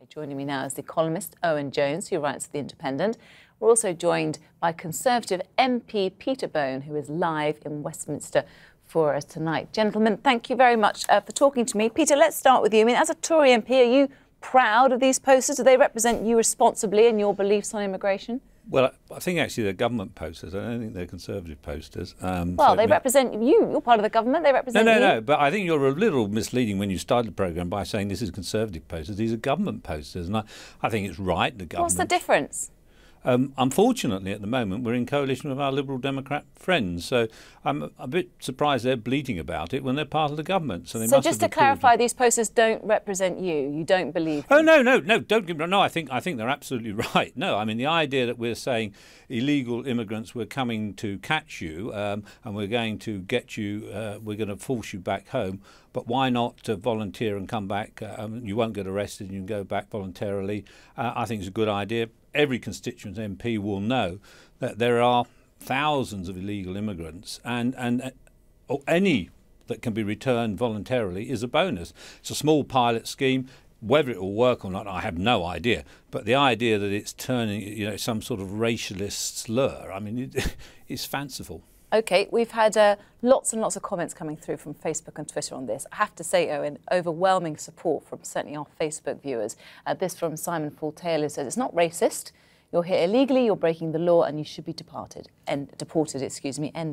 Joining me now is the columnist Owen, who writes for The Independent. We're also joined by Conservative MP Peter Bone, who is live in Westminster for us tonight. Gentlemen, thank you very much for talking to me. Peter, let's start with you. I mean, as a Tory MP, are you proud of these posters? Do they represent you responsibly and your beliefs on immigration? Well, I think actually they're government posters. I don't think they're Conservative posters. Well, they represent you. You're part of the government. They represent you. No. But I think you're a little misleading when you started the programme by saying this is Conservative posters. These are government posters. And I think it's right, the government... What's the difference? Unfortunately, at the moment, we're in coalition with our Liberal Democrat friends. So I'm a bit surprised they're bleating about it when they're part of the government. So just to clarify, these posters don't represent you. You don't believe them. Oh, no. Don't give me... No, I think they're absolutely right. No, I mean, the idea that we're saying illegal immigrants, we're coming to catch you and we're going to get you, we're going to force you back home. But why not volunteer and come back? You won't get arrested and you can go back voluntarily. I think it's a good idea. Every constituent MP will know that there are thousands of illegal immigrants and any that can be returned voluntarily is a bonus. It's a small pilot scheme. Whether it will work or not, I have no idea. But the idea that it's turning, some sort of racialist slur, I mean, it's fanciful. OK, we've had lots and lots of comments coming through from Facebook and Twitter on this. I have to say, Owen, overwhelming support from certainly our Facebook viewers. This from Simon Full-Taylor, who says, it's not racist. You're here illegally, you're breaking the law, and you should be deported, end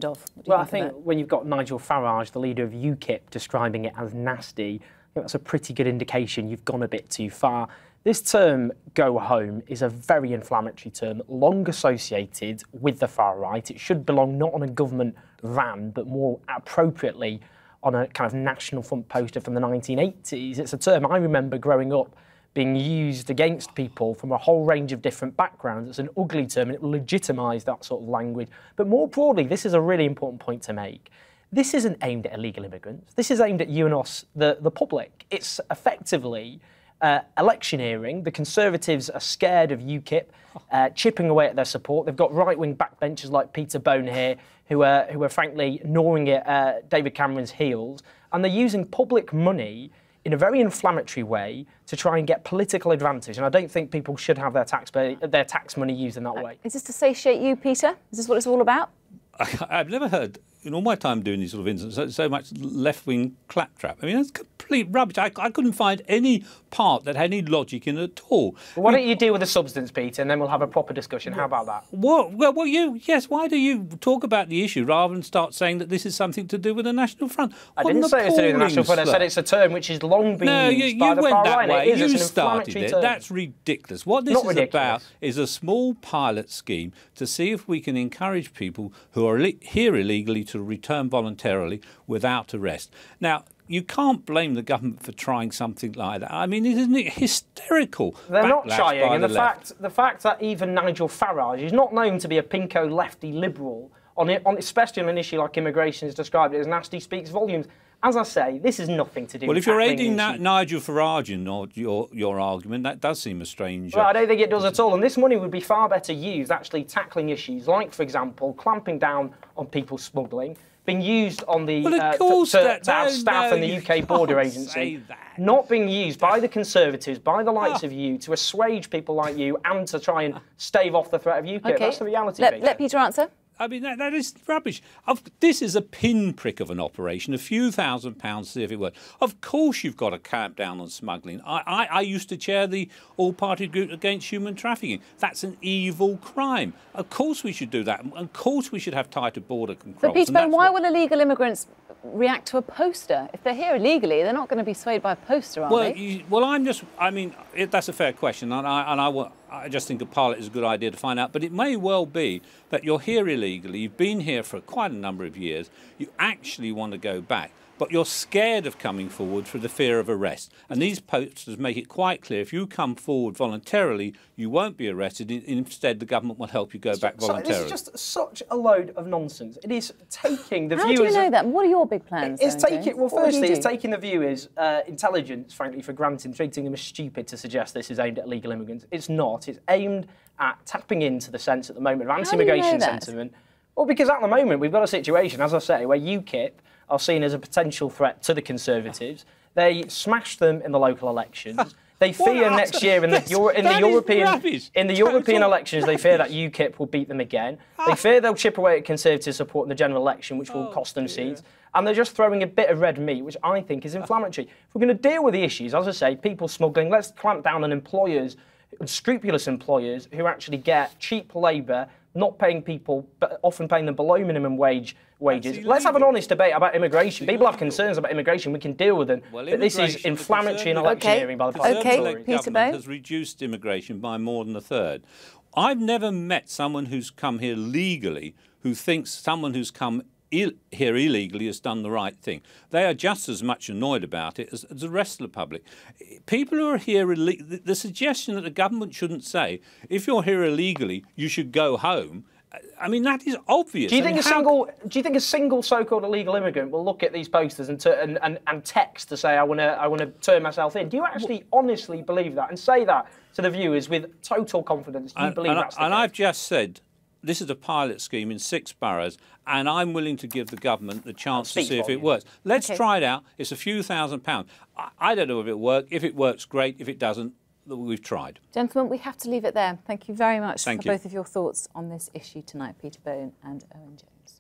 of. Well, I think when you've got Nigel Farage, the leader of UKIP, describing it as nasty, I think that's a pretty good indication you've gone a bit too far. This term, go home, is a very inflammatory term, long associated with the far right. It should belong not on a government van, but more appropriately on a kind of National Front poster from the 1980s. It's a term I remember growing up being used against people from a whole range of different backgrounds. It's an ugly term and it will legitimise that sort of language. But more broadly, this is a really important point to make. This isn't aimed at illegal immigrants. This is aimed at you and us, the public. It's effectively... electioneering. The Conservatives are scared of UKIP, chipping away at their support. They've got right-wing backbenchers like Peter Bone here, who are frankly gnawing at David Cameron's heels, and they're using public money in a very inflammatory way to try and get political advantage. And I don't think people should have their tax money used in that way. Is this to satiate you, Peter? Is this what it's all about? I've never heard, in all my time doing these sort of incidents, so much left-wing claptrap. I mean, that's complete rubbish. I couldn't find any part that had any logic in it at all. Well, why don't you deal with the substance, Peter, and then we'll have a proper discussion. How about that? Why do you talk about the issue rather than start saying that this is something to do with the National Front? I didn't say it's to do with the National Front. I said it's a term which has long been used by the far right. You started it. That's ridiculous. What this is about is a small pilot scheme to see if we can encourage people who are here illegally to return voluntarily without arrest. Now, you can't blame the government for trying something like that. I mean, isn't it hysterical? They're not trying, and the fact that even Nigel Farage is not known to be a pinko lefty liberal, especially on an issue like immigration, has described it as nasty, speaks volumes. As I say, this is nothing to do with... Well, if you're aiding Nigel Farage in your argument, that does seem a strange... Well, I don't think it does at all. And this money would be far better used actually tackling issues like, for example, clamping down on people smuggling, being used on the to have staff in the UK border agency, not being used by the Conservatives, by the likes of you, to assuage people like you and to try and stave off the threat of UKIP. Okay. That's the reality. Let Peter answer. I mean, that is rubbish. This is a pinprick of an operation, a few £1,000s to see if it works. Of course you've got to clamp down on smuggling. I used to chair the all-party group against human trafficking. That's an evil crime. Of course we should do that. Of course we should have tighter border controls. But Peter, why will illegal immigrants react to a poster? If they're here illegally, they're not going to be swayed by a poster, are they? I mean, that's a fair question, and I just think a pilot is a good idea to find out. But it may well be that you're here illegally, you've been here for quite a number of years, you actually want to go back, but you're scared of coming forward for the fear of arrest. And these posters make it quite clear, if you come forward voluntarily, you won't be arrested. Instead, the government will help you go back voluntarily. This is just such a load of nonsense. It is taking the viewers... How do you know that? What are your big plans? It's taking the viewers' intelligence, frankly, for granted, treating them as stupid to suggest this is aimed at illegal immigrants. It's not. It's aimed at tapping into the sense at the moment of anti-immigration sentiment. Well, because at the moment we've got a situation, as I say, where UKIP are seen as a potential threat to the Conservatives. They smashed them in the local elections. They fear next year in the European elections. They fear that UKIP will beat them again. They fear they'll chip away at Conservative support in the general election, which will cost them seats. And they're just throwing a bit of red meat, which I think is inflammatory. If we're going to deal with the issues, as I say, people smuggling, let's clamp down on employers, unscrupulous employers who actually get cheap labour, not paying people, but often paying them below minimum wages. Let's have an honest debate about immigration. People have concerns about immigration. We can deal with them. Well, but this is inflammatory and electioneering by the party. Okay, Peter Bone has reduced immigration by more than a third. I've never met someone who's come here legally who thinks someone who's come here illegally has done the right thing. They are just as much annoyed about it as the rest of the public. People who are here, the suggestion that the government shouldn't say, if you're here illegally, you should go home. I mean, that is obvious. Do you think a single so-called illegal immigrant will look at these posters and text to say, I want to turn myself in? Do you actually honestly believe that and say that to the viewers with total confidence? Do you believe that's the case? And I've just said, this is a pilot scheme in 6 boroughs, and I'm willing to give the government the chance to see if it works. Let's try it out. It's a few £1,000s. I don't know if it works. If it works, great. If it doesn't, we've tried. Gentlemen, we have to leave it there. Thank you very much for both of your thoughts on this issue tonight, Peter Bone and Owen Jones.